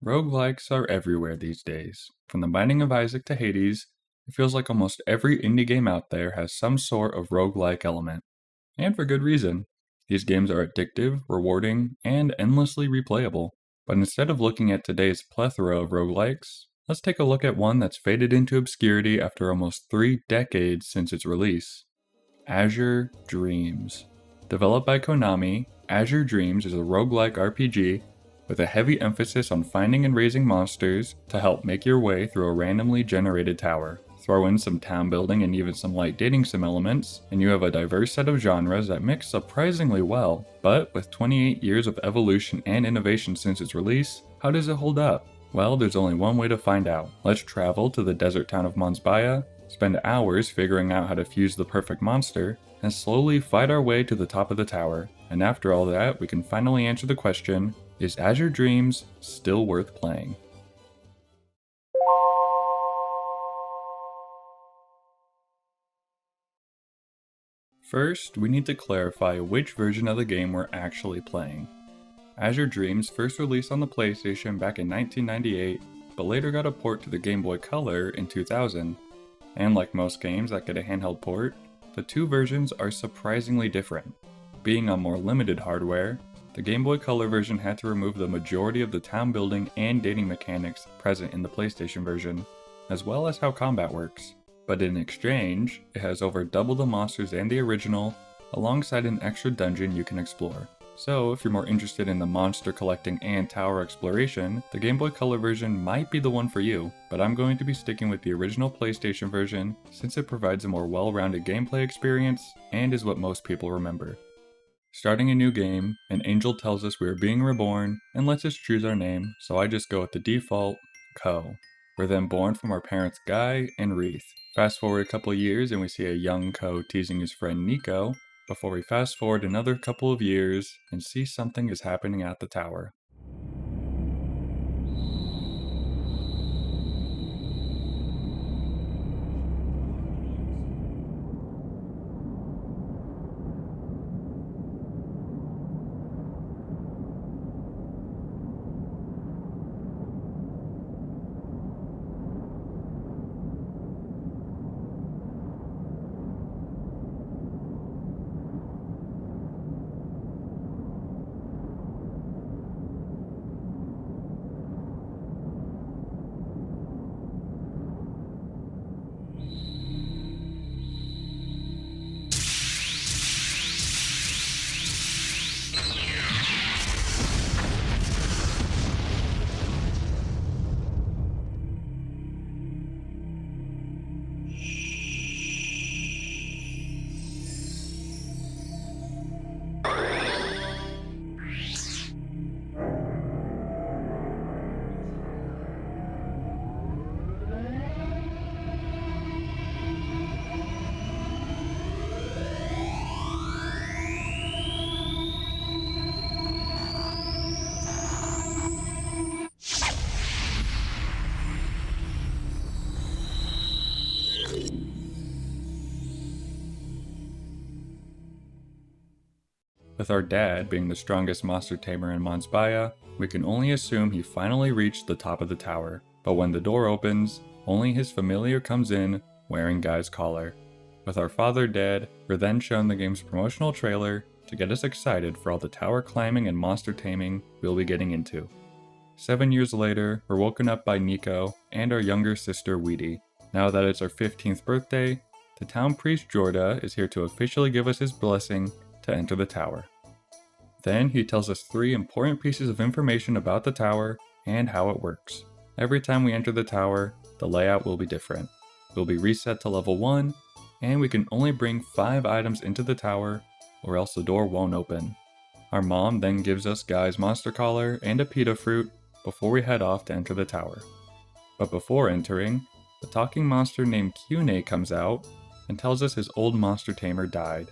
Roguelikes are everywhere these days. From The Binding of Isaac to Hades, it feels like almost every indie game out there has some sort of roguelike element. And for good reason. These games are addictive, rewarding, and endlessly replayable. But instead of looking at today's plethora of roguelikes, let's take a look at one that's faded into obscurity after almost 3 decades since its release. Azure Dreams. Developed by Konami, Azure Dreams is a roguelike RPG with a heavy emphasis on finding and raising monsters to help make your way through a randomly generated tower. Throw in some town building and even some light dating sim elements, and you have a diverse set of genres that mix surprisingly well. But with 28 years of evolution and innovation since its release, how does it hold up? Well, there's only one way to find out. Let's travel to the desert town of Monsbaya, spend hours figuring out how to fuse the perfect monster, and slowly fight our way to the top of the tower. And after all that, we can finally answer the question, is Azure Dreams still worth playing? First, we need to clarify which version of the game we're actually playing. Azure Dreams first released on the PlayStation back in 1998, but later got a port to the Game Boy Color in 2000. And like most games that get a handheld port, the two versions are surprisingly different. Being on more limited hardware, the Game Boy Color version had to remove the majority of the town building and dating mechanics present in the PlayStation version, as well as how combat works. But in exchange, it has over double the monsters and the original, alongside an extra dungeon you can explore. So if you're more interested in the monster collecting and tower exploration, the Game Boy Color version might be the one for you, but I'm going to be sticking with the original PlayStation version since it provides a more well-rounded gameplay experience and is what most people remember. Starting a new game, an angel tells us we are being reborn and lets us choose our name, so I just go with the default, Ko. We're then born from our parents Guy and Wreath. Fast forward a couple years and we see a young Ko teasing his friend Nico, before we fast forward another couple of years and see something is happening at the tower. With our dad being the strongest monster tamer in Monsbaya, we can only assume he finally reached the top of the tower, but when the door opens, only his familiar comes in wearing Guy's collar. With our father dead, we're then shown the game's promotional trailer to get us excited for all the tower climbing and monster taming we'll be getting into. 7 years later, we're woken up by Nico and our younger sister Weedy. Now that it's our 15th birthday, the town priest Jorda is here to officially give us his blessing to enter the tower. Then he tells us 3 important pieces of information about the tower and how it works. Every time we enter the tower, the layout will be different. We'll be reset to level 1, and we can only bring 5 items into the tower or else the door won't open. Our mom then gives us Guy's monster collar and a pita fruit before we head off to enter the tower. But before entering, the talking monster named Cune comes out and tells us his old monster tamer died.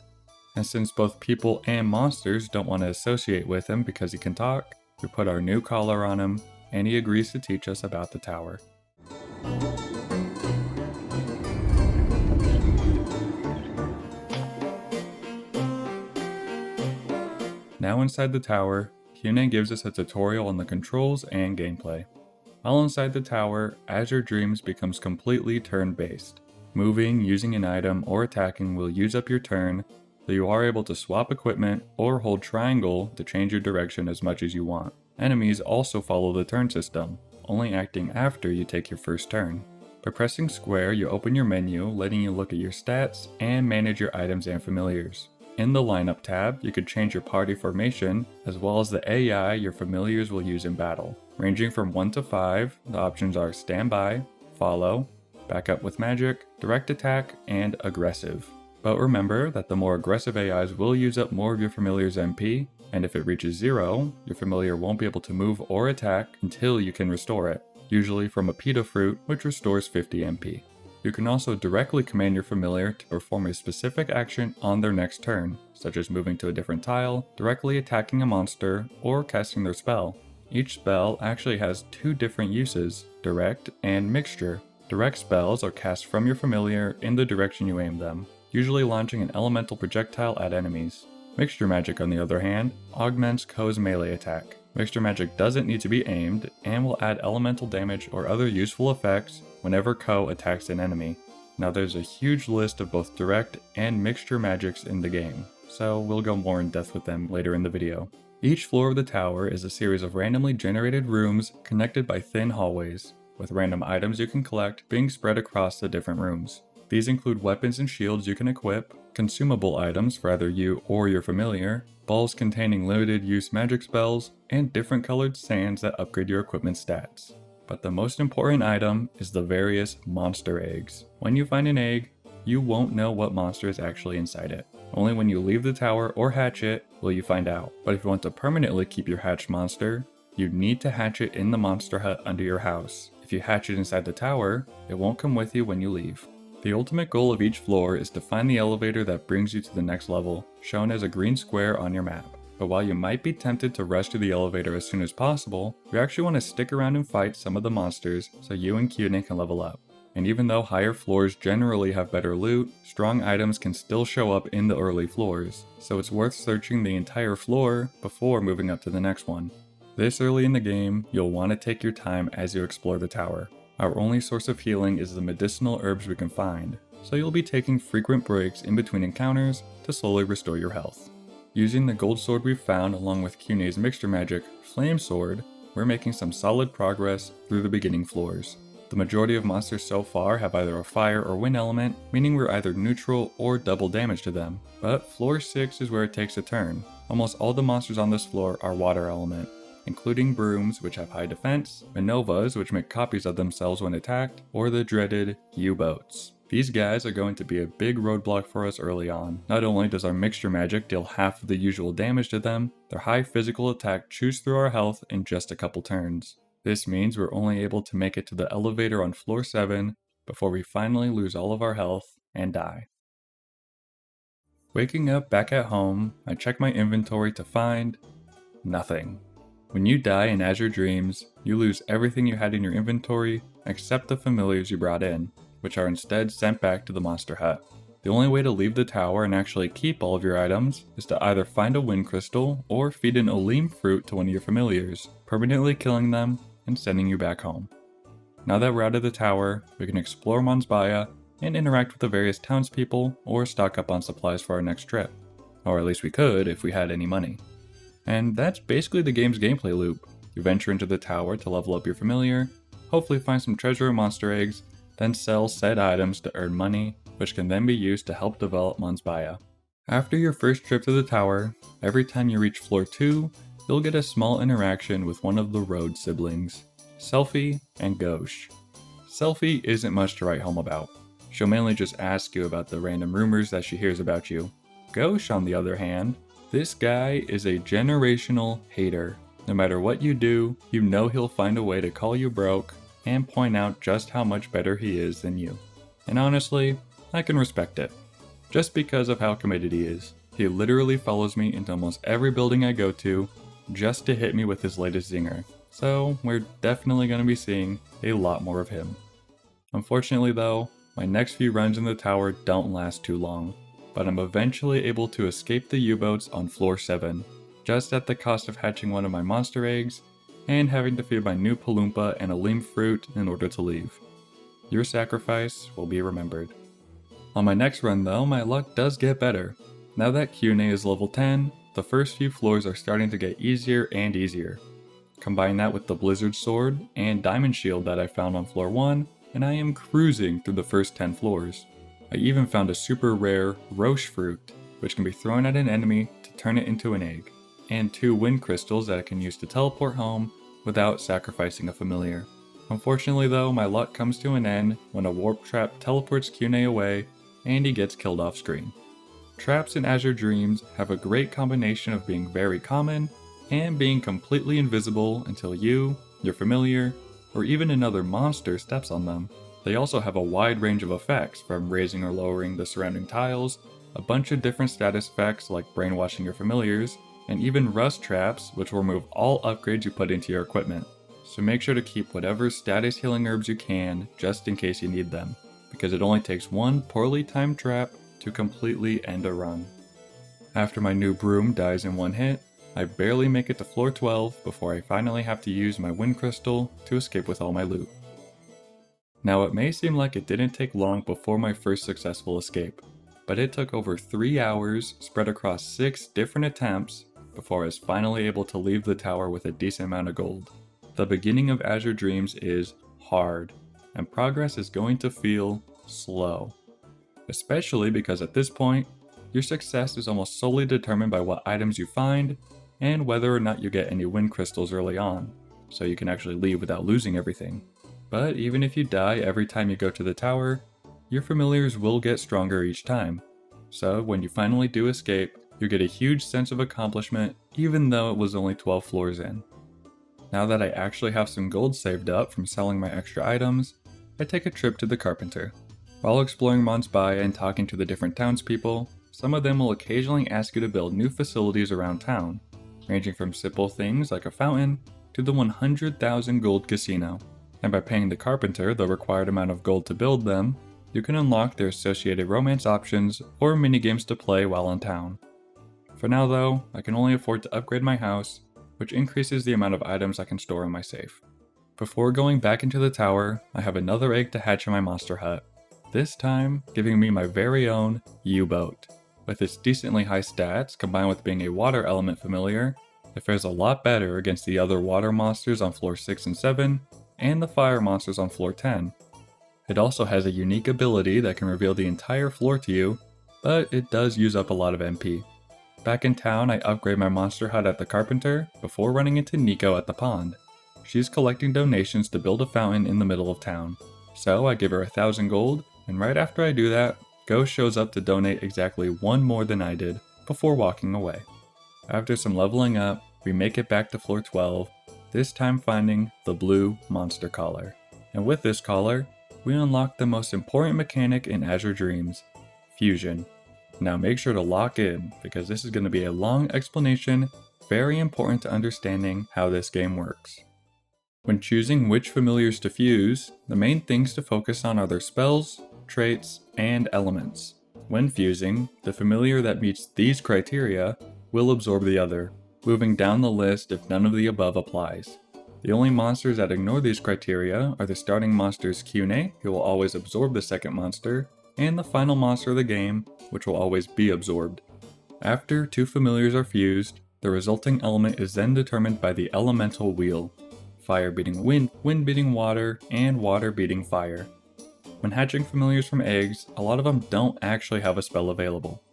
And since both people and monsters don't want to associate with him because he can talk, we put our new collar on him, and he agrees to teach us about the tower. Now inside the tower, Hyuna gives us a tutorial on the controls and gameplay. While inside the tower, Azure Dreams becomes completely turn-based. Moving, using an item, or attacking will use up your turn, so you are able to swap equipment or hold triangle to change your direction as much as you want. Enemies also follow the turn system, only acting after you take your first turn. By pressing square, you open your menu, letting you look at your stats and manage your items and familiars. In the lineup tab, you could change your party formation, as well as the AI your familiars will use in battle. Ranging from 1 to 5, the options are standby, follow, backup with magic, direct attack, and aggressive. But remember that the more aggressive AIs will use up more of your familiar's MP, and if it reaches 0, your familiar won't be able to move or attack until you can restore it, usually from a pita fruit, which restores 50 MP. You can also directly command your familiar to perform a specific action on their next turn, such as moving to a different tile, directly attacking a monster, or casting their spell. Each spell actually has 2 different uses, direct and mixture. Direct spells are cast from your familiar in the direction you aim them, usually launching an elemental projectile at enemies. Mixture magic, on the other hand, augments Ko's melee attack. Mixture magic doesn't need to be aimed, and will add elemental damage or other useful effects whenever Ko attacks an enemy. Now there's a huge list of both direct and mixture magics in the game, so we'll go more in depth with them later in the video. Each floor of the tower is a series of randomly generated rooms connected by thin hallways, with random items you can collect being spread across the different rooms. These include weapons and shields you can equip, consumable items for either you or your familiar, balls containing limited use magic spells, and different colored sands that upgrade your equipment stats. But the most important item is the various monster eggs. When you find an egg, you won't know what monster is actually inside it. Only when you leave the tower or hatch it will you find out. But if you want to permanently keep your hatched monster, you need to hatch it in the monster hut under your house. If you hatch it inside the tower, it won't come with you when you leave. The ultimate goal of each floor is to find the elevator that brings you to the next level, shown as a green square on your map. But while you might be tempted to rush to the elevator as soon as possible, you actually want to stick around and fight some of the monsters so you and Kyunin can level up. And even though higher floors generally have better loot, strong items can still show up in the early floors, so it's worth searching the entire floor before moving up to the next one. This early in the game, you'll want to take your time as you explore the tower. Our only source of healing is the medicinal herbs we can find, so you'll be taking frequent breaks in between encounters to slowly restore your health. Using the gold sword we've found along with Kyunin's mixture magic, Flame Sword, we're making some solid progress through the beginning floors. The majority of monsters so far have either a fire or wind element, meaning we're either neutral or double damage to them. But floor 6 is where it takes a turn. Almost all the monsters on this floor are water element, including brooms which have high defense, Minovas which make copies of themselves when attacked, or the dreaded U-boats. These guys are going to be a big roadblock for us early on. Not only does our mixture magic deal half of the usual damage to them, their high physical attack chews through our health in just a couple turns. This means we're only able to make it to the elevator on floor 7 before we finally lose all of our health and die. Waking up back at home, I check my inventory to find nothing. When you die in Azure Dreams, you lose everything you had in your inventory except the familiars you brought in, which are instead sent back to the monster hut. The only way to leave the tower and actually keep all of your items is to either find a wind crystal or feed an Olim fruit to one of your familiars, permanently killing them and sending you back home. Now that we're out of the tower, we can explore Mons Baya and interact with the various townspeople or stock up on supplies for our next trip. Or at least we could if we had any money. And that's basically the game's gameplay loop. You venture into the tower to level up your familiar, hopefully find some treasure or monster eggs, then sell said items to earn money, which can then be used to help develop Mons Baya. After your first trip to the tower, every time you reach floor 2, you'll get a small interaction with one of the Road siblings, Selfie and Gauche. Selfie isn't much to write home about. She'll mainly just ask you about the random rumors that she hears about you. Gauche, on the other hand, this guy is a generational hater. No matter what you do, you know he'll find a way to call you broke and point out just how much better he is than you. And honestly, I can respect it. Just because of how committed he is. He literally follows me into almost every building I go to just to hit me with his latest zinger. So we're definitely going to be seeing a lot more of him. Unfortunately though, my next few runs in the tower don't last too long, but I'm eventually able to escape the U-boats on floor 7, just at the cost of hatching one of my monster eggs and having to feed my new Palumpa and a Leem fruit in order to leave. Your sacrifice will be remembered. On my next run though, my luck does get better. Now that Cune is level 10, the first few floors are starting to get easier and easier. Combine that with the Blizzard Sword and Diamond Shield that I found on floor 1, and I am cruising through the first 10 floors. I even found a super rare Roche fruit, which can be thrown at an enemy to turn it into an egg, and 2 wind crystals that I can use to teleport home without sacrificing a familiar. Unfortunately though, my luck comes to an end when a warp trap teleports Cune away and he gets killed off screen. Traps in Azure Dreams have a great combination of being very common and being completely invisible until you, your familiar, or even another monster steps on them. They also have a wide range of effects, from raising or lowering the surrounding tiles, a bunch of different status effects like brainwashing your familiars, and even rust traps, which will remove all upgrades you put into your equipment. So make sure to keep whatever status healing herbs you can just in case you need them, because it only takes one poorly timed trap to completely end a run. After my new broom dies in one hit, I barely make it to floor 12 before I finally have to use my wind crystal to escape with all my loot. Now it may seem like it didn't take long before my first successful escape, but it took over 3 hours spread across 6 different attempts before I was finally able to leave the tower with a decent amount of gold. The beginning of Azure Dreams is hard, and progress is going to feel slow. Especially because at this point, your success is almost solely determined by what items you find and whether or not you get any wind crystals early on, so you can actually leave without losing everything. But even if you die every time you go to the tower, your familiars will get stronger each time. So when you finally do escape, you get a huge sense of accomplishment even though it was only 12 floors in. Now that I actually have some gold saved up from selling my extra items, I take a trip to the carpenter. While exploring Mons Baia and talking to the different townspeople, some of them will occasionally ask you to build new facilities around town, ranging from simple things like a fountain to the 100,000 gold casino. And by paying the carpenter the required amount of gold to build them, you can unlock their associated romance options or minigames to play while in town. For now though, I can only afford to upgrade my house, which increases the amount of items I can store in my safe. Before going back into the tower, I have another egg to hatch in my monster hut, this time giving me my very own U-boat. With its decently high stats combined with being a water element familiar, it fares a lot better against the other water monsters on floor 6 and 7, and the fire monsters on floor 10. It also has a unique ability that can reveal the entire floor to you, but it does use up a lot of MP. Back in town, I upgrade my monster hut at the carpenter before running into Nico at the pond. She's collecting donations to build a fountain in the middle of town, so I give her 1,000 gold, and right after I do that, Ghost shows up to donate exactly 1 more than I did, before walking away. After some leveling up, we make it back to floor 12, this time finding the blue monster collar. And with this collar, we unlock the most important mechanic in Azure Dreams, fusion. Now make sure to lock in, because this is going to be a long explanation, very important to understanding how this game works. When choosing which familiars to fuse, the main things to focus on are their spells, traits, and elements. When fusing, the familiar that meets these criteria will absorb the other, moving down the list if none of the above applies. The only monsters that ignore these criteria are the starting monsters Cune, who will always absorb the second monster, and the final monster of the game, which will always be absorbed. After 2 familiars are fused, the resulting element is then determined by the elemental wheel. Fire beating wind, wind beating water, and water beating fire. When hatching familiars from eggs, a lot of them don't actually have a spell available,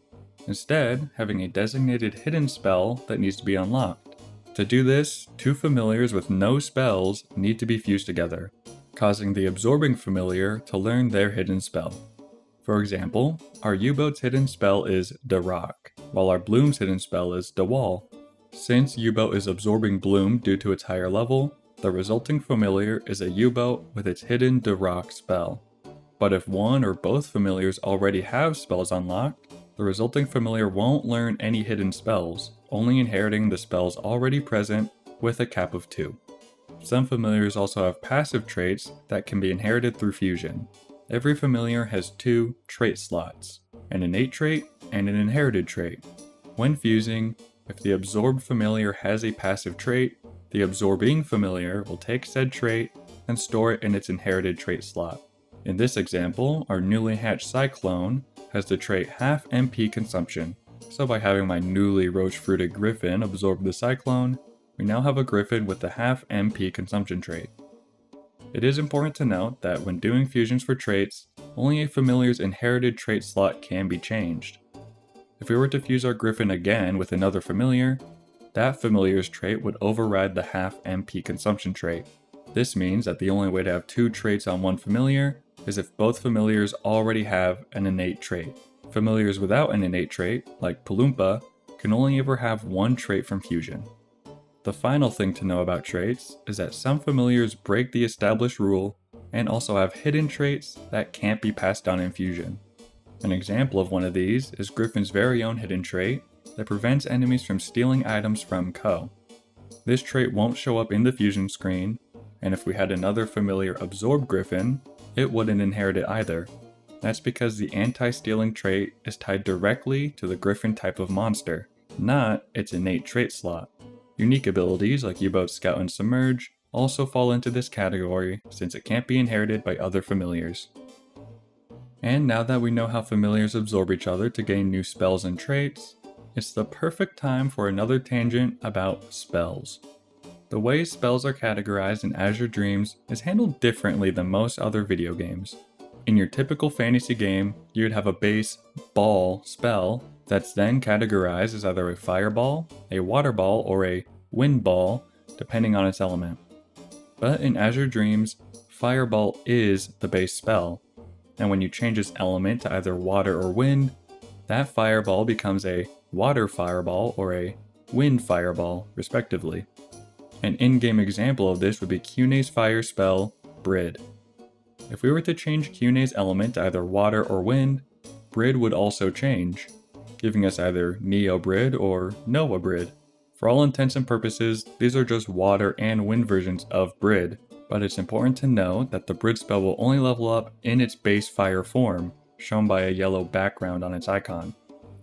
instead having a designated hidden spell that needs to be unlocked. To do this, 2 familiars with no spells need to be fused together, causing the absorbing familiar to learn their hidden spell. For example, our U-boat's hidden spell is Da Rock, while our Bloom's hidden spell is Da Wall. Since U-boat is absorbing Bloom due to its higher level, the resulting familiar is a U-boat with its hidden Da Rock spell. But if one or both familiars already have spells unlocked, the resulting familiar won't learn any hidden spells, only inheriting the spells already present with a cap of 2. Some familiars also have passive traits that can be inherited through fusion. Every familiar has 2 trait slots, an innate trait and an inherited trait. When fusing, if the absorbed familiar has a passive trait, The absorbing familiar will take said trait and store it in its inherited trait slot. In this example, our newly hatched Cyclone has the trait half MP consumption, so by having my newly roach-fruited Griffin absorb the Cyclone, we now have a Griffin with the half MP consumption trait. It is important to note that when doing fusions for traits, only a familiar's inherited trait slot can be changed. If we were to fuse our Griffin again with another familiar, that familiar's trait would override the half MP consumption trait. This means that the only way to have two traits on one familiar is if both familiars already have an innate trait. Familiars without an innate trait, like Palumpa, can only ever have one trait from fusion. The final thing to know about traits is that some familiars break the established rule and also have hidden traits that can't be passed down in fusion. An example of one of these is Griffin's very own hidden trait that prevents enemies from stealing items from Co. This trait won't show up in the fusion screen, and if we had another familiar absorb Griffin, it wouldn't inherit it either. That's because the anti-stealing trait is tied directly to the Griffin type of monster, not its innate trait slot. Unique abilities like U-Boat Scout and Submerge also fall into this category since it can't be inherited by other familiars. And now that we know how familiars absorb each other to gain new spells and traits, it's the perfect time for another tangent about spells. The way spells are categorized in Azure Dreams is handled differently than most other video games. In your typical fantasy game, you would have a base ball spell that's then categorized as either a fireball, a water ball, or a wind ball, depending on its element. But in Azure Dreams, fireball is the base spell, and when you change its element to either water or wind, that fireball becomes a water fireball or a wind fireball, respectively. An in-game example of this would be Cune's fire spell, Brid. If we were to change Cune's element to either water or wind, Brid would also change, giving us either Neo Brid or Noah Brid. For all intents and purposes, these are just water and wind versions of Brid, but it's important to know that the Brid spell will only level up in its base fire form, shown by a yellow background on its icon.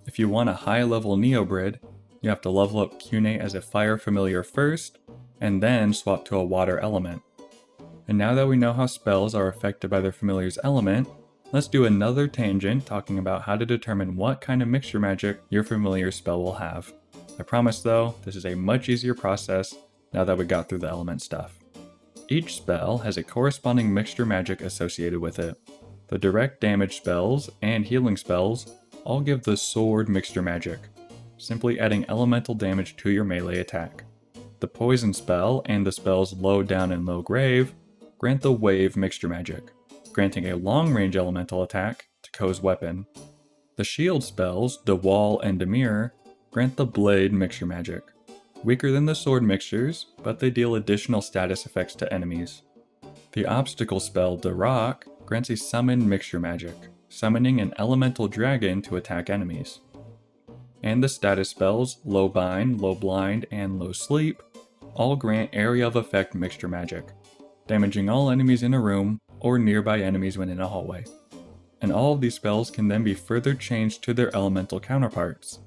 If you want a high level Neo Brid, you have to level up Cune as a fire familiar first, and then swap to a water element. And now that we know how spells are affected by their familiar's element, let's do another tangent talking about how to determine what kind of mixture magic your familiar spell will have. I promise though, this is a much easier process now that we got through the element stuff. Each spell has a corresponding mixture magic associated with it. The direct damage spells and healing spells all give the sword mixture magic, simply adding elemental damage to your melee attack. The poison spell and the spells low down and low grave grant the wave mixture magic, granting a long range elemental attack to Ko's weapon. The shield spells, the wall and the mirror, grant the blade mixture magic. Weaker than the sword mixtures, but they deal additional status effects to enemies. The obstacle spell, the rock, grants a summon mixture magic, summoning an elemental dragon to attack enemies. And the status spells, low bind, low blind, and low sleep, all grant area of effect mixture magic, damaging all enemies in a room or nearby enemies when in a hallway. And all of these spells can then be further changed to their elemental counterparts,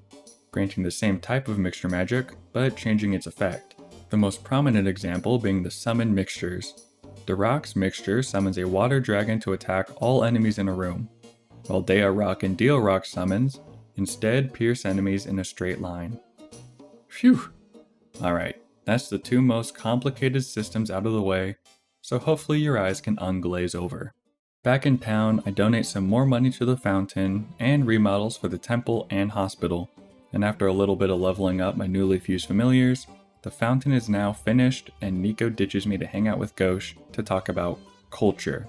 granting the same type of mixture magic, but changing its effect. The most prominent example being the summon mixtures. The Rock's mixture summons a water dragon to attack all enemies in a room, while Dea Rock and Deal Rock summons instead pierce enemies in a straight line. Phew! Alright, that's the two most complicated systems out of the way, so hopefully your eyes can unglaze over. Back in town, I donate some more money to the fountain and remodels for the temple and hospital, and after a little bit of leveling up my newly fused familiars, the fountain is now finished and Nico ditches me to hang out with Ghosh to talk about culture.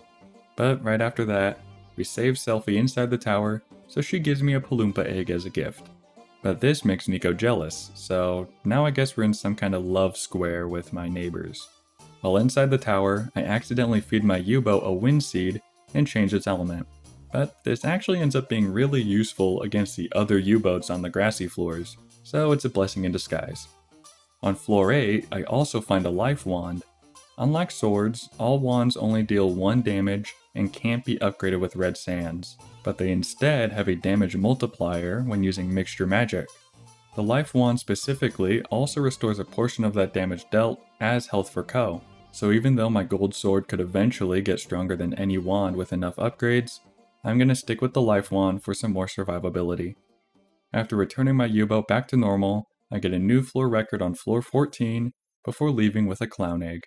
But right after that, we save Selfie inside the tower, so she gives me a Palumpa egg as a gift. But this makes Nico jealous, so now I guess we're in some kind of love square with my neighbors. While inside the tower, I accidentally feed my U-boat a wind seed and change its element. But this actually ends up being really useful against the other U-boats on the grassy floors, so it's a blessing in disguise. On floor 8, I also find a life wand. Unlike swords, all wands only deal 1 damage and can't be upgraded with red sands, but they instead have a damage multiplier when using mixture magic. The life wand specifically also restores a portion of that damage dealt as health for Ko, so even though my gold sword could eventually get stronger than any wand with enough upgrades, I'm gonna stick with the life wand for some more survivability. After returning my U-boat back to normal, I get a new floor record on floor 14 before leaving with a clown egg.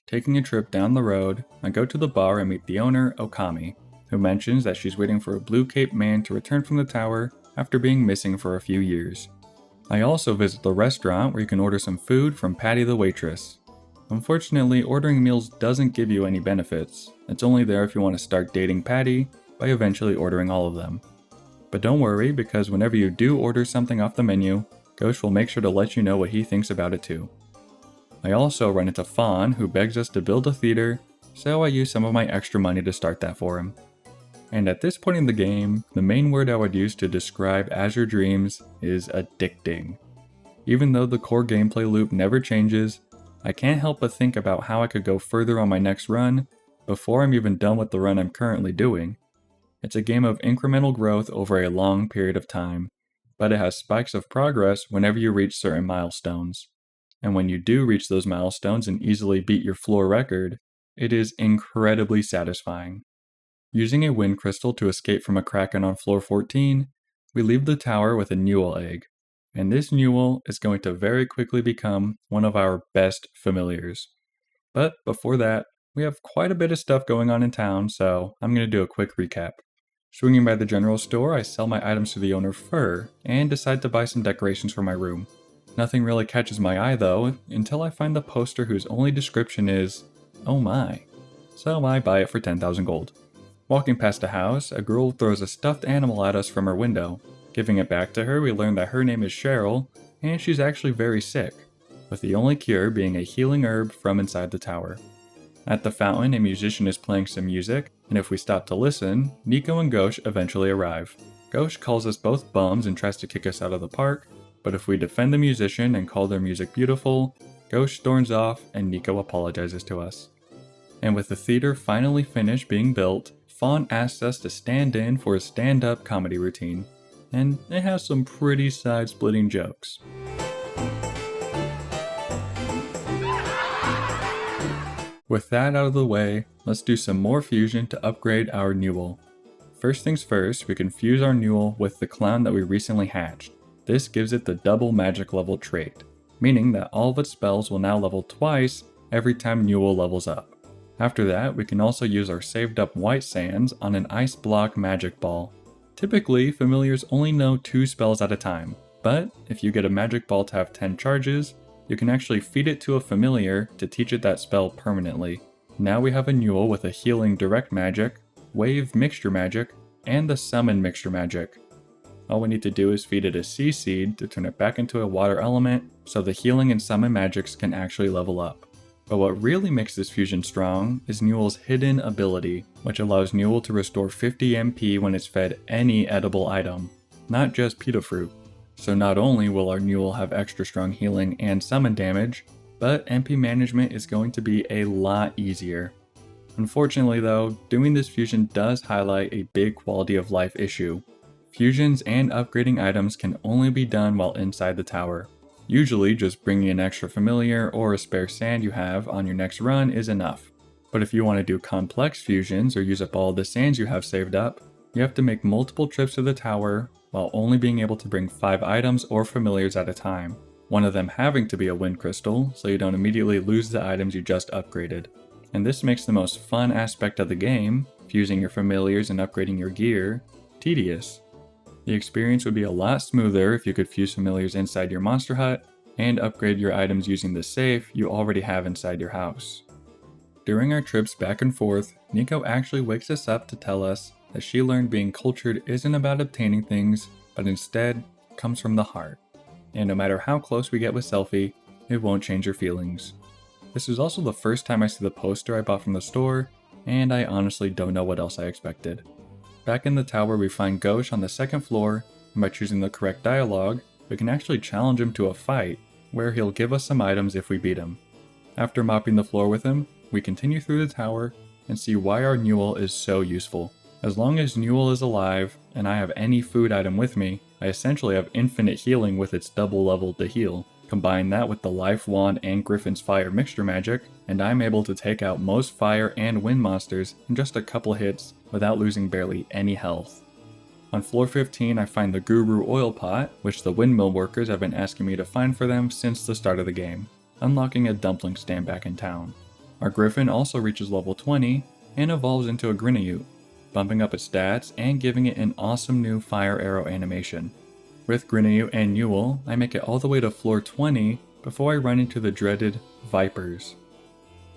Taking a trip down the road, I go to the bar and meet the owner, Okami, who mentions that she's waiting for a blue cape man to return from the tower after being missing for a few years. I also visit the restaurant where you can order some food from Patty the waitress. Unfortunately, ordering meals doesn't give you any benefits. It's only there if you want to start dating Patty by eventually ordering all of them. But don't worry, because whenever you do order something off the menu, Ghosh will make sure to let you know what he thinks about it too. I also run into Fawn, who begs us to build a theater, so I use some of my extra money to start that for him. And at this point in the game, the main word I would use to describe Azure Dreams is addicting. Even though the core gameplay loop never changes, I can't help but think about how I could go further on my next run before I'm even done with the run I'm currently doing. It's a game of incremental growth over a long period of time, but it has spikes of progress whenever you reach certain milestones. And when you do reach those milestones and easily beat your floor record, it is incredibly satisfying. Using a wind crystal to escape from a kraken on floor 14, we leave the tower with a Newell egg, and this Newell is going to very quickly become one of our best familiars. But before that, we have quite a bit of stuff going on in town, so I'm going to do a quick recap. Swinging by the general store, I sell my items to the owner Fur, and decide to buy some decorations for my room. Nothing really catches my eye though, until I find the poster whose only description is, "Oh my." So I buy it for 10,000 gold. Walking past a house, a girl throws a stuffed animal at us from her window. Giving it back to her, we learn that her name is Cheryl, and she's actually very sick, with the only cure being a healing herb from inside the tower. At the fountain, a musician is playing some music, and if we stop to listen, Nico and Ghosh eventually arrive. Ghosh calls us both bums and tries to kick us out of the park, but if we defend the musician and call their music beautiful, Ghosh storms off and Nico apologizes to us. And with the theater finally finished being built, Fawn asks us to stand in for a stand-up comedy routine, and it has some pretty side-splitting jokes. With that out of the way, let's do some more fusion to upgrade our Newell. First things first, we can fuse our Newell with the clown that we recently hatched. This gives it the double magic level trait, meaning that all of its spells will now level twice every time Newell levels up. After that, we can also use our saved up white sands on an ice block magic ball. Typically, familiars only know 2 spells at a time, but if you get a magic ball to have 10 charges, you can actually feed it to a familiar to teach it that spell permanently. Now we have a Newell with a healing direct magic, wave mixture magic, and the summon mixture magic. All we need to do is feed it a sea seed to turn it back into a water element so the healing and summon magics can actually level up. But what really makes this fusion strong is Newell's hidden ability, which allows Newell to restore 50 MP when it's fed any edible item, not just pita fruit. So not only will our Newell have extra strong healing and summon damage, but MP management is going to be a lot easier. Unfortunately though, doing this fusion does highlight a big quality of life issue. Fusions and upgrading items can only be done while inside the tower. Usually just bringing an extra familiar or a spare sand you have on your next run is enough. But if you want to do complex fusions or use up all the sands you have saved up, you have to make multiple trips to the tower while only being able to bring 5 items or familiars at a time, one of them having to be a wind crystal so you don't immediately lose the items you just upgraded. And this makes the most fun aspect of the game, fusing your familiars and upgrading your gear, tedious. The experience would be a lot smoother if you could fuse familiars inside your monster hut and upgrade your items using the safe you already have inside your house. During our trips back and forth, Nico actually wakes us up to tell us that she learned being cultured isn't about obtaining things, but instead comes from the heart. And no matter how close we get with Selfie, it won't change her feelings. This is also the first time I see the poster I bought from the store, and I honestly don't know what else I expected. Back in the tower, we find Ghosh on the 2nd floor, and by choosing the correct dialogue, we can actually challenge him to a fight, where he'll give us some items if we beat him. After mopping the floor with him, we continue through the tower and see why our Newell is so useful. As long as Newell is alive, and I have any food item with me, I essentially have infinite healing with its double level to heal. Combine that with the Life Wand and Griffin's Fire mixture magic, and I'm able to take out most fire and wind monsters in just a couple hits without losing barely any health. On floor 15 I find the Guru Oil Pot, which the windmill workers have been asking me to find for them since the start of the game, unlocking a dumpling stand back in town. Our Griffin also reaches level 20 and evolves into a Grinayute, bumping up its stats and giving it an awesome new fire arrow animation. With Grinayute and Newell, I make it all the way to floor 20 before I run into the dreaded Vipers.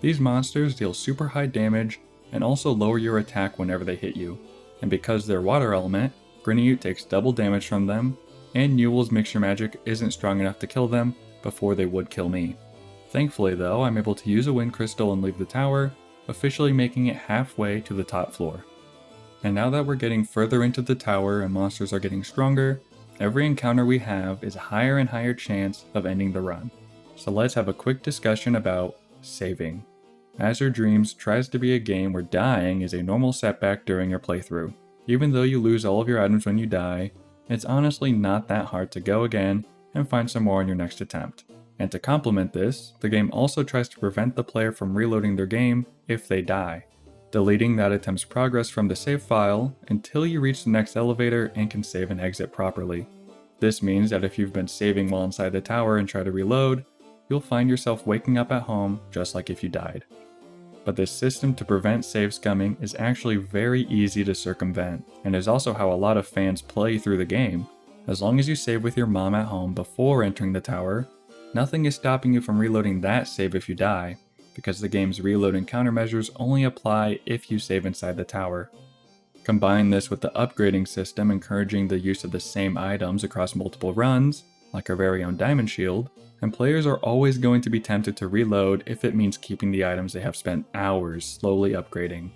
These monsters deal super high damage and also lower your attack whenever they hit you, and because they're water element, Grinayute takes double damage from them, and Newell's mixture magic isn't strong enough to kill them before they would kill me. Thankfully though, I'm able to use a wind crystal and leave the tower, officially making it halfway to the top floor. And now that we're getting further into the tower and monsters are getting stronger, every encounter we have is a higher and higher chance of ending the run. So let's have a quick discussion about saving. Azure Dreams tries to be a game where dying is a normal setback during your playthrough. Even though you lose all of your items when you die, it's honestly not that hard to go again and find some more on your next attempt. And to complement this, the game also tries to prevent the player from reloading their game if they die, deleting that attempt's progress from the save file until you reach the next elevator and can save and exit properly. This means that if you've been saving while inside the tower and try to reload, you'll find yourself waking up at home just like if you died. But this system to prevent save scumming is actually very easy to circumvent, and is also how a lot of fans play through the game. As long as you save with your mom at home before entering the tower, nothing is stopping you from reloading that save if you die, because the game's reload and countermeasures only apply if you save inside the tower. Combine this with the upgrading system encouraging the use of the same items across multiple runs, like our very own Diamond Shield, and players are always going to be tempted to reload if it means keeping the items they have spent hours slowly upgrading.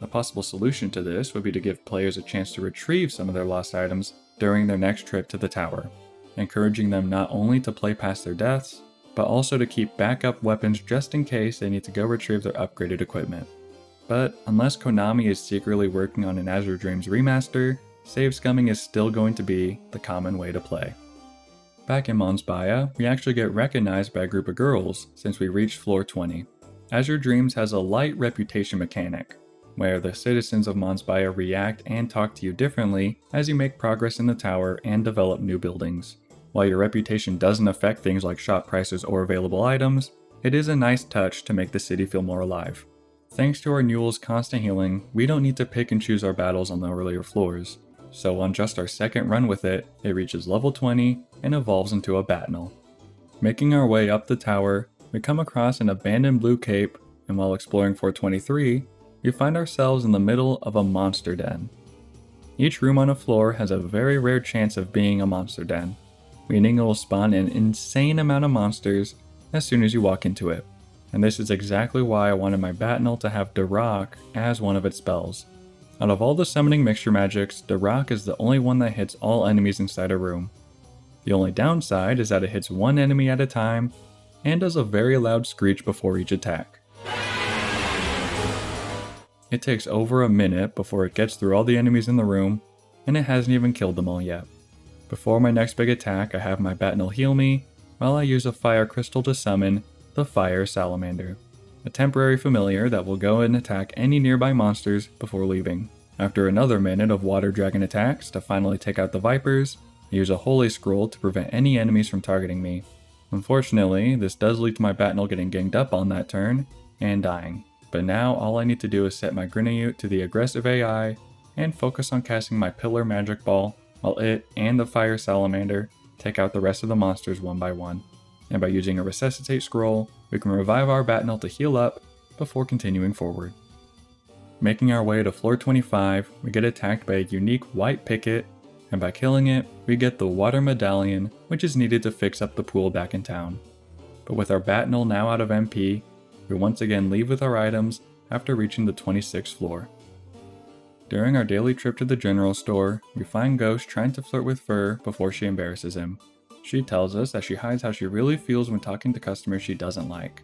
A possible solution to this would be to give players a chance to retrieve some of their lost items during their next trip to the tower, encouraging them not only to play past their deaths, but also to keep backup weapons just in case they need to go retrieve their upgraded equipment. But unless Konami is secretly working on an Azure Dreams remaster, save scumming is still going to be the common way to play. Back in Mons Baya, we actually get recognized by a group of girls since we reached floor 20. Azure Dreams has a light reputation mechanic, where the citizens of Mons Baya react and talk to you differently as you make progress in the tower and develop new buildings. While your reputation doesn't affect things like shop prices or available items, it is a nice touch to make the city feel more alive. Thanks to our Newell's constant healing, we don't need to pick and choose our battles on the earlier floors. So on just our second run with it, it reaches level 20 and evolves into a Batnel. Making our way up the tower, we come across an abandoned blue cape, and while exploring 423, we find ourselves in the middle of a monster den. Each room on a floor has a very rare chance of being a monster den, meaning it will spawn an insane amount of monsters as soon as you walk into it. And this is exactly why I wanted my Batnel to have Darok as one of its spells. Out of all the summoning mixture magics, Darok is the only one that hits all enemies inside a room. The only downside is that it hits one enemy at a time, and does a very loud screech before each attack. It takes over a minute before it gets through all the enemies in the room, and it hasn't even killed them all yet. Before my next big attack, I have my Batnel heal me, while I use a fire crystal to summon the Fire Salamander, a temporary familiar that will go and attack any nearby monsters before leaving. After another minute of water dragon attacks to finally take out the Vipers, I use a Holy Scroll to prevent any enemies from targeting me. Unfortunately, this does lead to my Batnel getting ganged up on that turn, and dying. But now all I need to do is set my Grinayute to the aggressive AI, and focus on casting my Pillar Magic Ball, while it and the Fire Salamander take out the rest of the monsters one by one. And by using a Resuscitate scroll, we can revive our Batnel to heal up before continuing forward. Making our way to floor 25, we get attacked by a unique white picket, and by killing it, we get the Water Medallion, which is needed to fix up the pool back in town. But with our Batnel now out of MP, we once again leave with our items after reaching the 26th floor. During our daily trip to the general store, we find Ghost trying to flirt with Fur before she embarrasses him. She tells us that she hides how she really feels when talking to customers she doesn't like.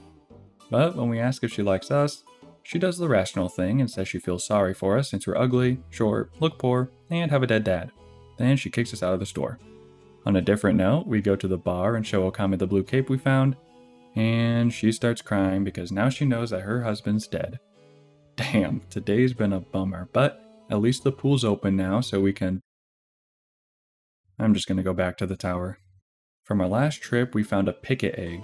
But when we ask if she likes us, she does the rational thing and says she feels sorry for us since we're ugly, short, look poor, and have a dead dad. Then she kicks us out of the store. On a different note, we go to the bar and show Okami the blue cape we found, and she starts crying because now she knows that her husband's dead. Damn, today's been a bummer, but at least the pool's open now so we can... I'm just gonna go back to the tower. From our last trip, we found a picket egg,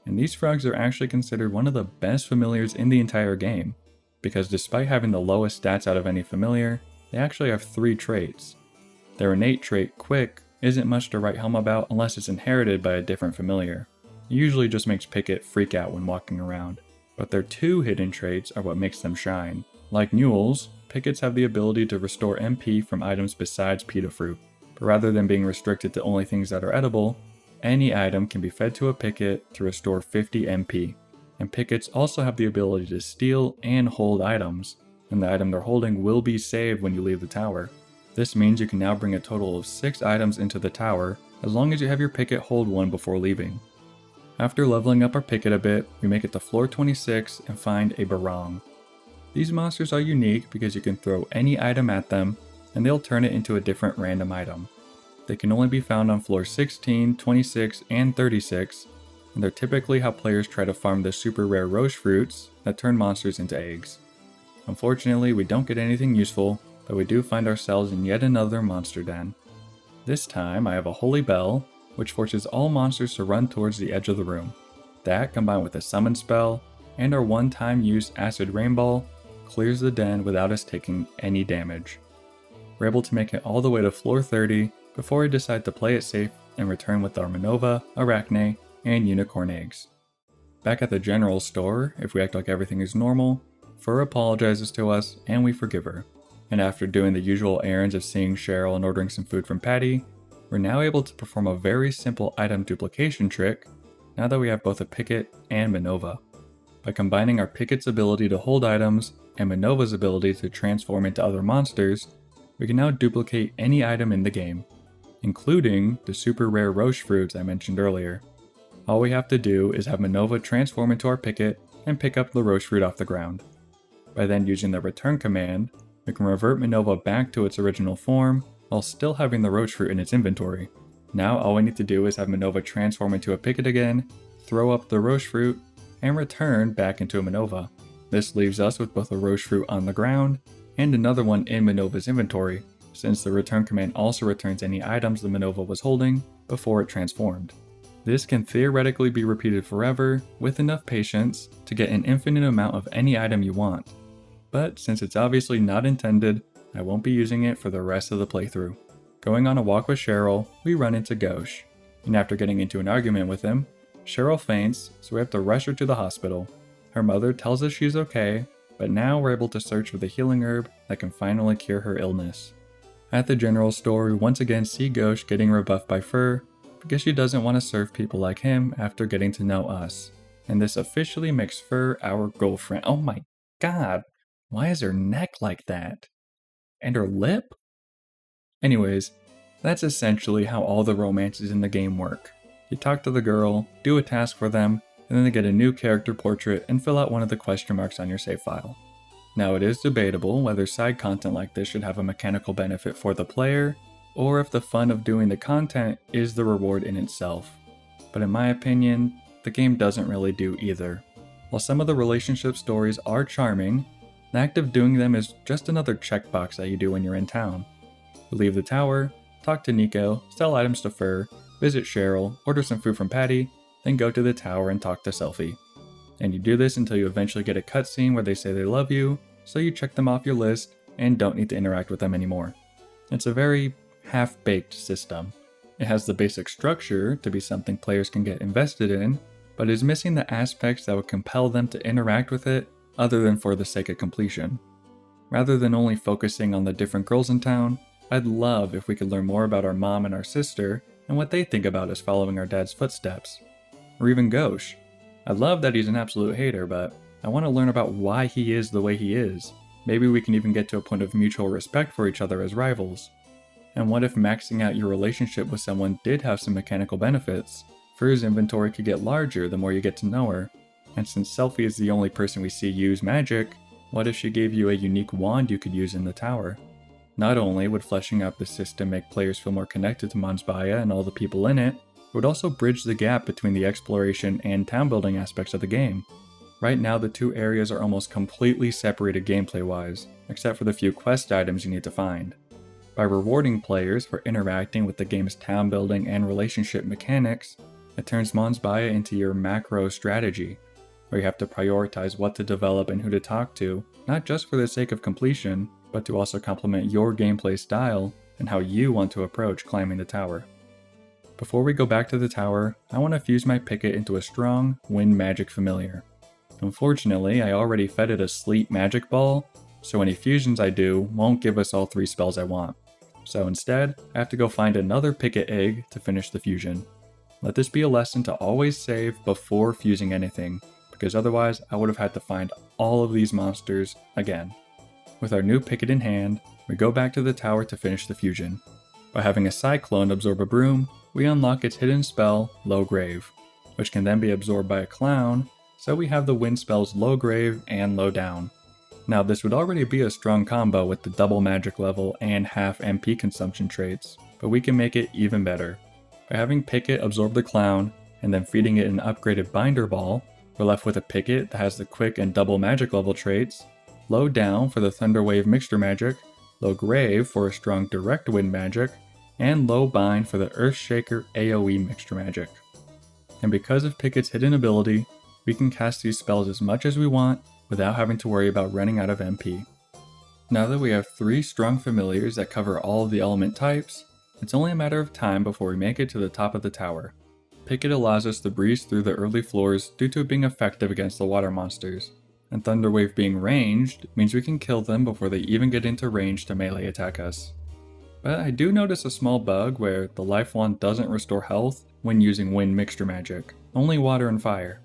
and these frogs are actually considered one of the best familiars in the entire game, because despite having the lowest stats out of any familiar, they actually have 3 traits. Their innate trait, Quick, isn't much to write home about unless it's inherited by a different familiar. It usually just makes Picket freak out when walking around. But their 2 hidden traits are what makes them shine. Like mules, Pickets have the ability to restore MP from items besides pita fruit, but rather than being restricted to only things that are edible, any item can be fed to a Picket to restore 50 MP. And Pickets also have the ability to steal and hold items, and the item they're holding will be saved when you leave the tower. This means you can now bring a total of 6 items into the tower, as long as you have your Picket hold one before leaving. After leveling up our Picket a bit, we make it to floor 26 and find a barong. These monsters are unique because you can throw any item at them, and they'll turn it into a different random item. They can only be found on floor 16, 26, and 36, and they're typically how players try to farm the super rare roche fruits that turn monsters into eggs. Unfortunately, we don't get anything useful, but we do find ourselves in yet another monster den. This time, I have a holy bell, which forces all monsters to run towards the edge of the room. That, combined with a summon spell, and our one-time use acid rainbow, clears the den without us taking any damage. We're able to make it all the way to floor 30 before we decide to play it safe and return with our Manova, Arachne, and Unicorn eggs. Back at the general store, if we act like everything is normal, Fur apologizes to us and we forgive her. And after doing the usual errands of seeing Cheryl and ordering some food from Patty, we're now able to perform a very simple item duplication trick now that we have both a Picket and Manova. By combining our Picket's ability to hold items and Manova's ability to transform into other monsters, we can now duplicate any item in the game, including the super rare roche fruits I mentioned earlier. All we have to do is have Manova transform into our Picket and pick up the roche fruit off the ground. By then using the return command, we can revert Manova back to its original form while still having the roche fruit in its inventory. Now all we need to do is have Manova transform into a Picket again, throw up the roche fruit, and return back into a Manova. This leaves us with both a roche fruit on the ground and another one in Manova's inventory, since the return command also returns any items the Manova was holding before it transformed. This can theoretically be repeated forever with enough patience to get an infinite amount of any item you want. But since it's obviously not intended, I won't be using it for the rest of the playthrough. Going on a walk with Cheryl, we run into Gauche, and after getting into an argument with him, Cheryl faints, so we have to rush her to the hospital. Her mother tells us she's okay, but now we're able to search for the healing herb that can finally cure her illness. At the general store, we once again see Gauche getting rebuffed by Fur because she doesn't want to serve people like him after getting to know us, and this officially makes Fur our girlfriend. Oh my god, why is her neck like that? And her lip? Anyways, that's essentially how all the romances in the game work. You talk to the girl, do a task for them, and then they get a new character portrait and fill out one of the question marks on your save file. Now it is debatable whether side content like this should have a mechanical benefit for the player, or if the fun of doing the content is the reward in itself. But in my opinion, the game doesn't really do either. While some of the relationship stories are charming, the act of doing them is just another checkbox that you do when you're in town. You leave the tower, talk to Nico, sell items to Fur, visit Cheryl, order some food from Patty, then go to the tower and talk to Selphie. And you do this until you eventually get a cutscene where they say they love you, so you check them off your list and don't need to interact with them anymore. It's a very half-baked system. It has the basic structure to be something players can get invested in, but is missing the aspects that would compel them to interact with it other than for the sake of completion. Rather than only focusing on the different girls in town, I'd love if we could learn more about our mom and our sister and what they think about us following our dad's footsteps. Or even Gauche. I love that he's an absolute hater, but I want to learn about why he is the way he is. Maybe we can even get to a point of mutual respect for each other as rivals. And what if maxing out your relationship with someone did have some mechanical benefits? Fur's inventory could get larger the more you get to know her. And since Selphie is the only person we see use magic, what if she gave you a unique wand you could use in the tower? Not only would fleshing out the system make players feel more connected to Mons Baya and all the people in it, it would also bridge the gap between the exploration and town building aspects of the game. Right now the two areas are almost completely separated gameplay-wise, except for the few quest items you need to find. By rewarding players for interacting with the game's town building and relationship mechanics, it turns Mons Baya into your macro strategy, where you have to prioritize what to develop and who to talk to, not just for the sake of completion, but to also complement your gameplay style and how you want to approach climbing the tower. Before we go back to the tower, I want to fuse my Picket into a strong wind magic familiar. Unfortunately, I already fed it a sleep magic ball, so any fusions I do won't give us all 3 spells I want. So instead, I have to go find another Picket egg to finish the fusion. Let this be a lesson to always save before fusing anything, because otherwise I would have had to find all of these monsters again. With our new Picket in hand, we go back to the tower to finish the fusion. By having a Cyclone absorb a broom, we unlock its hidden spell, Low Grave, which can then be absorbed by a clown, so we have the wind spells Low Grave and Low Down. Now this would already be a strong combo with the double magic level and half MP consumption traits, but we can make it even better. By having Picket absorb the clown, and then feeding it an upgraded binder ball, we're left with a Picket that has the quick and double magic level traits, Low Down for the Thunder Wave mixture magic, Low Grave for a strong direct wind magic, and Low Bind for the Earthshaker AoE mixture magic. And because of Picket's hidden ability, we can cast these spells as much as we want without having to worry about running out of MP. Now that we have 3 strong familiars that cover all of the element types, it's only a matter of time before we make it to the top of the tower. Picket allows us to breeze through the early floors due to it being effective against the water monsters, and Thunderwave being ranged means we can kill them before they even get into range to melee attack us. But I do notice a small bug where the Life Wand doesn't restore health when using wind mixture magic, only water and fire.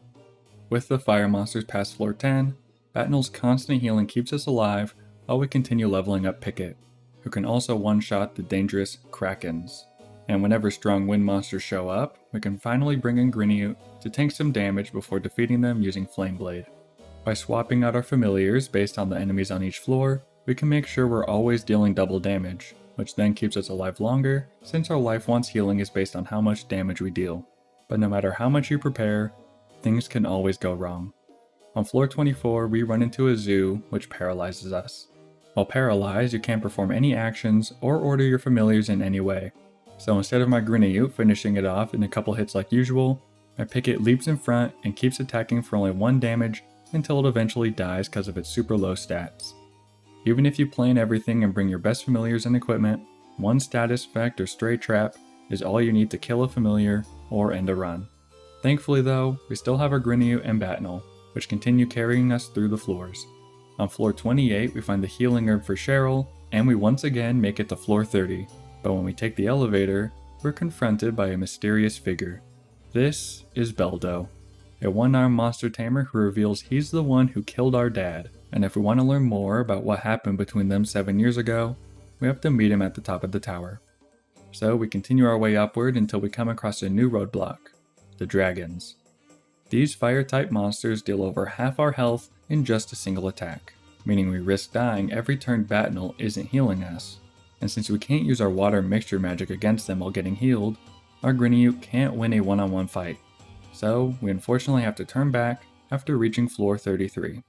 With the fire monsters past floor 10, Batnel's constant healing keeps us alive while we continue leveling up Picket, who can also one-shot the dangerous Krakens. And whenever strong wind monsters show up, we can finally bring in Grinneout to tank some damage before defeating them using Flame Blade. By swapping out our familiars based on the enemies on each floor, we can make sure we're always dealing double damage, which then keeps us alive longer since our Life Wand's healing is based on how much damage we deal. But no matter how much you prepare, things can always go wrong. On floor 24, we run into a zoo, which paralyzes us. While paralyzed, you can't perform any actions or order your familiars in any way. So instead of my Grinneout finishing it off in a couple hits like usual, my Picket leaps in front and keeps attacking for only 1 damage until it eventually dies because of its super low stats. Even if you plan everything and bring your best familiars and equipment, 1 status effect or stray trap is all you need to kill a familiar or end a run. Thankfully though, we still have our Grinneout and Batnel, which continue carrying us through the floors. On floor 28 we find the healing herb for Cheryl, and we once again make it to floor 30, but when we take the elevator, we're confronted by a mysterious figure. This is Beldo, a one-armed monster tamer who reveals he's the one who killed our dad, and if we want to learn more about what happened between them 7 years ago, we have to meet him at the top of the tower. So we continue our way upward until we come across a new roadblock, the dragons. These fire-type monsters deal over half our health in just a single attack, meaning we risk dying every turn Batnel isn't healing us. And since we can't use our water mixture magic against them while getting healed, our Grinneout can't win a one-on-one fight. So we unfortunately have to turn back after reaching floor 33.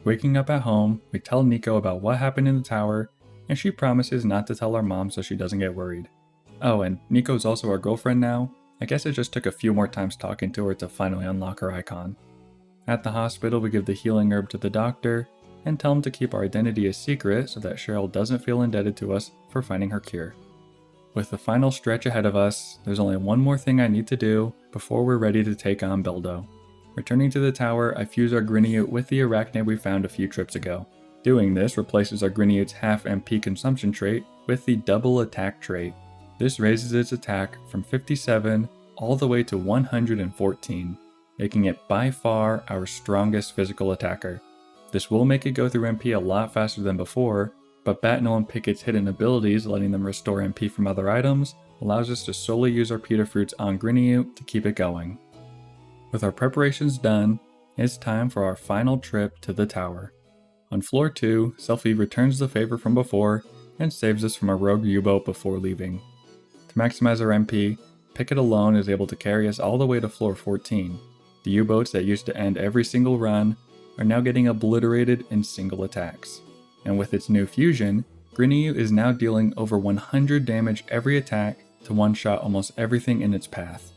Waking up at home, we tell Nico about what happened in the tower, and she promises not to tell our mom so she doesn't get worried. Oh, and Nico's also our girlfriend now. I guess it just took a few more times talking to her to finally unlock her icon. At the hospital, we give the healing herb to the doctor, and tell him to keep our identity a secret so that Cheryl doesn't feel indebted to us for finding her cure. With the final stretch ahead of us, there's only one more thing I need to do before we're ready to take on Beldo. Returning to the tower, I fuse our Grinneout with the arachnid we found a few trips ago. Doing this replaces our Grinneout's half MP consumption trait with the double attack trait. This raises its attack from 57 all the way to 114, making it by far our strongest physical attacker. This will make it go through MP a lot faster than before, but Batnel and Picket's hidden abilities, letting them restore MP from other items, allows us to solely use our Pita Fruits on Grinneout to keep it going. With our preparations done, it's time for our final trip to the tower. On floor 2, Selphie returns the favor from before and saves us from a rogue U-boat before leaving. To maximize our MP, Pickett alone is able to carry us all the way to floor 14. The U-boats that used to end every single run are now getting obliterated in single attacks. And with its new fusion, Grinneyu is now dealing over 100 damage every attack to one-shot almost everything in its path.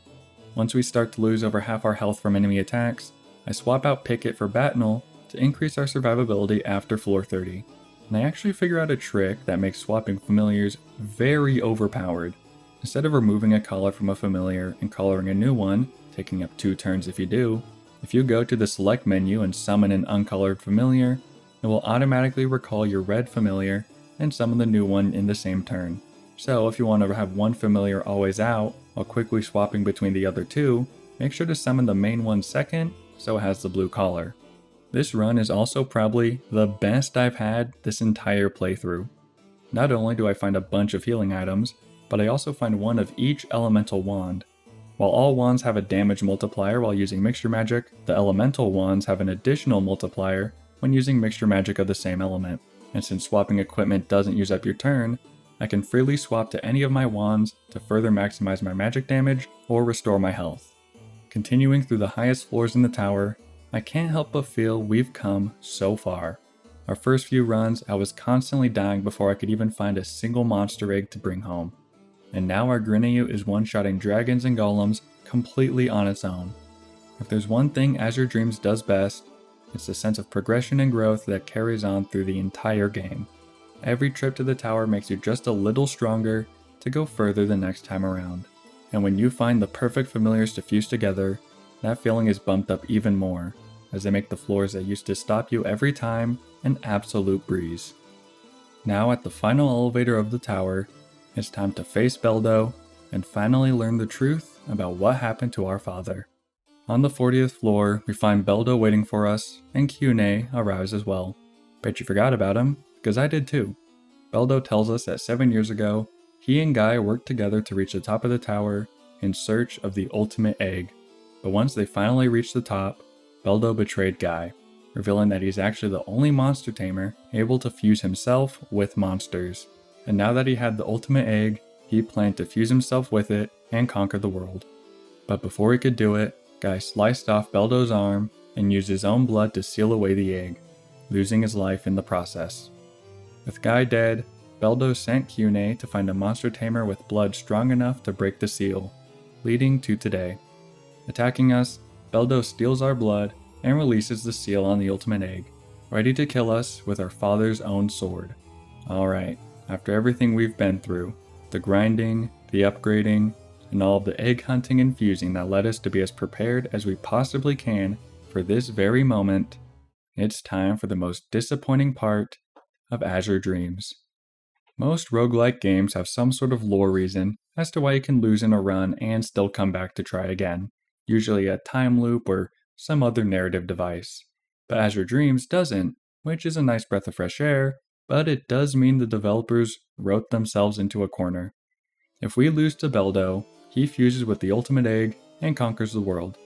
Once we start to lose over half our health from enemy attacks, I swap out Pickett for Batnel to increase our survivability after floor 30. And I actually figure out a trick that makes swapping familiars very overpowered. Instead of removing a collar from a familiar and collaring a new one, taking up 2 turns if you do, if you go to the select menu and summon an uncolored familiar, it will automatically recall your red familiar and summon the new one in the same turn. So if you want to have one familiar always out while quickly swapping between the other 2, make sure to summon the main one second so it has the blue collar. This run is also probably the best I've had this entire playthrough. Not only do I find a bunch of healing items, but I also find one of each elemental wand. While all wands have a damage multiplier while using mixture magic, the elemental wands have an additional multiplier when using mixture magic of the same element. And since swapping equipment doesn't use up your turn, I can freely swap to any of my wands to further maximize my magic damage or restore my health. Continuing through the highest floors in the tower, I can't help but feel we've come so far. Our first few runs, I was constantly dying before I could even find a single monster egg to bring home. And now our Grinneyu is one-shotting dragons and golems completely on its own. If there's one thing Azure Dreams does best, it's the sense of progression and growth that carries on through the entire game. Every trip to the tower makes you just a little stronger to go further the next time around. And when you find the perfect familiars to fuse together, that feeling is bumped up even more, as they make the floors that used to stop you every time an absolute breeze. Now at the final elevator of the tower, it's time to face Beldo and finally learn the truth about what happened to our father. On the 40th floor, we find Beldo waiting for us, and Kyune arrives as well. Bet you forgot about him, because I did too. Beldo tells us that 7 years ago, he and Guy worked together to reach the top of the tower in search of the ultimate egg. But once they finally reached the top, Beldo betrayed Guy, revealing that he's actually the only monster tamer able to fuse himself with monsters. And now that he had the ultimate egg, he planned to fuse himself with it and conquer the world. But before he could do it, Guy sliced off Beldo's arm and used his own blood to seal away the egg, losing his life in the process. With Guy dead, Beldo sent Kyune to find a monster tamer with blood strong enough to break the seal, leading to today. Attacking us, Beldo steals our blood and releases the seal on the ultimate egg, ready to kill us with our father's own sword. Alright, after everything we've been through, the grinding, the upgrading, and all of the egg hunting and fusing that led us to be as prepared as we possibly can for this very moment, it's time for the most disappointing part of Azure Dreams. Most roguelike games have some sort of lore reason as to why you can lose in a run and still come back to try again, usually a time loop or some other narrative device. But Azure Dreams doesn't, which is a nice breath of fresh air, but it does mean the developers wrote themselves into a corner. If we lose to Beldo, he fuses with the ultimate egg and conquers the world.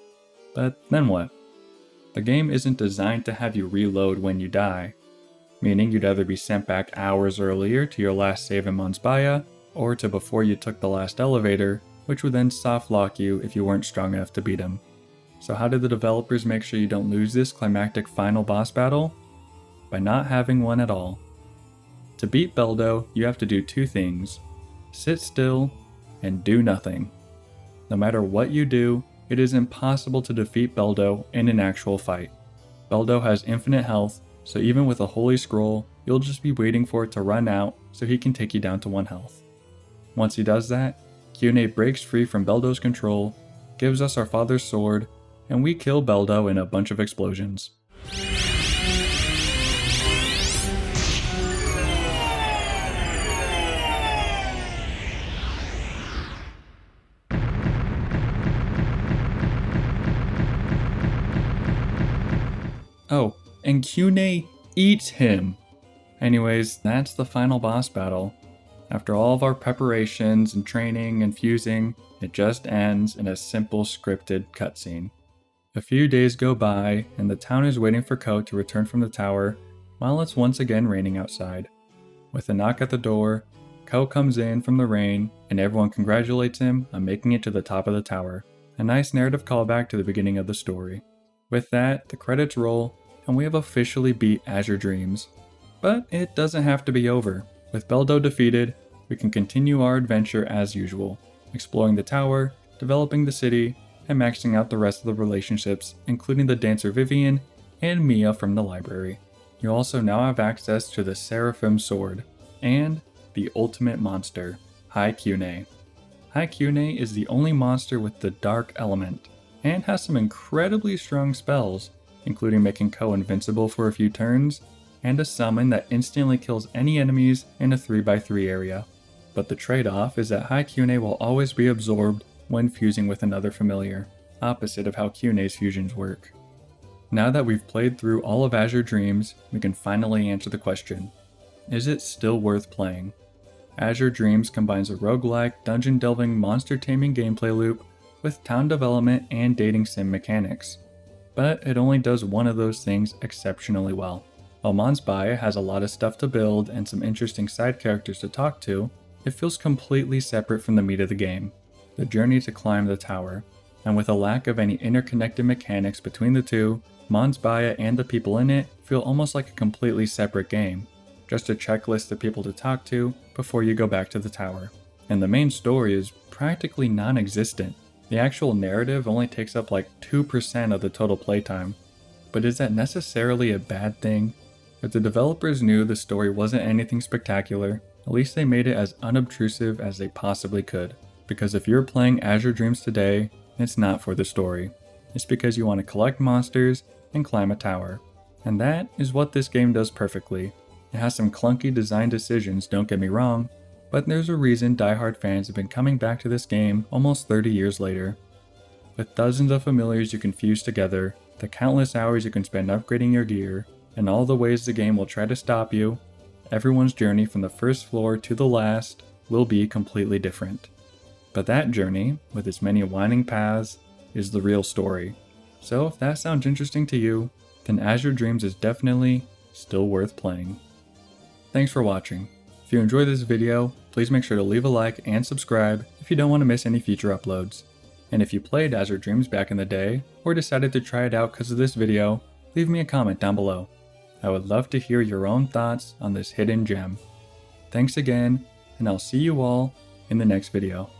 But then what? The game isn't designed to have you reload when you die, meaning you'd either be sent back hours earlier to your last save in Monsbaya, or to before you took the last elevator, which would then soft lock you if you weren't strong enough to beat him. So how did the developers make sure you don't lose this climactic final boss battle? By not having one at all. To beat Beldo, you have to do 2 things: sit still and do nothing. No matter what you do, it is impossible to defeat Beldo in an actual fight. Beldo has infinite health, so even with a holy scroll, you'll just be waiting for it to run out so he can take you down to 1 health. Once he does that, Kyune breaks free from Beldo's control, gives us our father's sword, and we kill Beldo in a bunch of explosions. Oh, and Kyune eats him! Anyways, that's the final boss battle. After all of our preparations and training and fusing, it just ends in a simple scripted cutscene. A few days go by, and the town is waiting for Ko to return from the tower, while it's once again raining outside. With a knock at the door, Ko comes in from the rain and everyone congratulates him on making it to the top of the tower. A nice narrative callback to the beginning of the story. With that, the credits roll and we have officially beat Azure Dreams. But it doesn't have to be over. With Beldo defeated, we can continue our adventure as usual, exploring the tower, developing the city, and maxing out the rest of the relationships, including the dancer Vivian and Mia from the library. You also now have access to the Seraphim Sword, and the ultimate monster, Haikune. Haikune is the only monster with the dark element, and has some incredibly strong spells, including making Ko invincible for a few turns, and a summon that instantly kills any enemies in a 3x3 area. But the trade-off is that Haikune will always be absorbed when fusing with another familiar, opposite of how Kune's fusions work. Now that we've played through all of Azure Dreams, we can finally answer the question, is it still worth playing? Azure Dreams combines a roguelike, dungeon-delving, monster-taming gameplay loop with town development and dating sim mechanics. But it only does one of those things exceptionally well. While Monsbaya has a lot of stuff to build and some interesting side characters to talk to, it feels completely separate from the meat of the game, the journey to climb the tower. And with a lack of any interconnected mechanics between the two, Monsbaya and the people in it feel almost like a completely separate game, just a checklist of people to talk to before you go back to the tower. And the main story is practically non-existent. The actual narrative only takes up like 2% of the total playtime. But is that necessarily a bad thing? If the developers knew the story wasn't anything spectacular, at least they made it as unobtrusive as they possibly could. Because if you're playing Azure Dreams today, it's not for the story. It's because you want to collect monsters and climb a tower. And that is what this game does perfectly. It has some clunky design decisions, don't get me wrong, but there's a reason diehard fans have been coming back to this game almost 30 years later. With dozens of familiars you can fuse together, the countless hours you can spend upgrading your gear, and all the ways the game will try to stop you, everyone's journey from the first floor to the last will be completely different. But that journey, with its many winding paths, is the real story. So if that sounds interesting to you, then Azure Dreams is definitely still worth playing. Thanks for watching. If you enjoyed this video, please make sure to leave a like and subscribe if you don't want to miss any future uploads. And if you played Azure Dreams back in the day, or decided to try it out because of this video, leave me a comment down below. I would love to hear your own thoughts on this hidden gem. Thanks again, and I'll see you all in the next video.